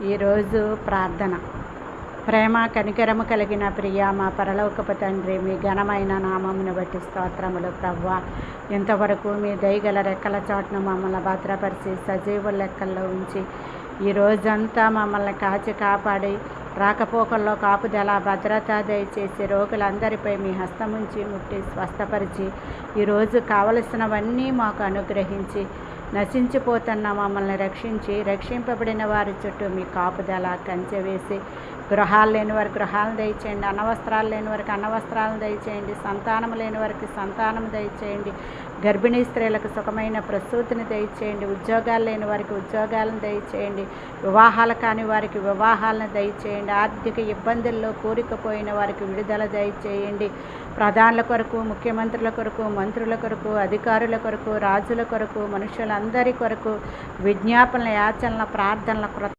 ఈరోజు ప్రార్థన. ప్రేమ కనికరము కలిగిన ప్రియ మా పరలోకపు తండ్రి, మీ ఘనమైన నామమును బట్టి స్తోత్రములు ప్రభువా. ఇంతవరకు మీ దయగల రెక్కల చాటును మమ్మల్ని భద్రపరిచి సజీవుల లెక్కల్లో ఉంచి ఈ రోజంతా మమ్మల్ని కాచి కాపాడి రాకపోకల్లో కాపుదల భద్రత దయచేసి రోగులందరిపై మీ హస్తముంచి ముట్టి స్వస్థపరిచి ఈరోజు కావలసినవన్నీ మాకు అనుగ్రహించి నశించిపోతున్న మమ్మల్ని రక్షించి రక్షింపబడిన వారి చుట్టూ మీ కాపుదల కంచె వేసి గృహాలు లేని వారికి గృహాలను దయచేయండి, అన్నవస్త్రాలు లేని వారికి అన్నవస్త్రాలను దయచేయండి, సంతానం లేని వారికి సంతానం దయచేయండి, గర్భిణీ స్త్రీలకు సుఖమైన ప్రసూతిని దయచేయండి, ఉద్యోగాలు లేని వారికి ఉద్యోగాలను దయచేయండి, వివాహాలు కాని వారికి వివాహాలను దయచేయండి, ఆర్థిక ఇబ్బందుల్లో కూరుకుపోయిన వారికి విడుదల దయచేయండి. ప్రధానుల కొరకు, ముఖ్యమంత్రుల కొరకు, మంత్రుల కొరకు, అధికారుల కొరకు, రాజుల కొరకు, మనుషులందరి కొరకు విజ్ఞాపనల, యాచనల, ప్రార్థనల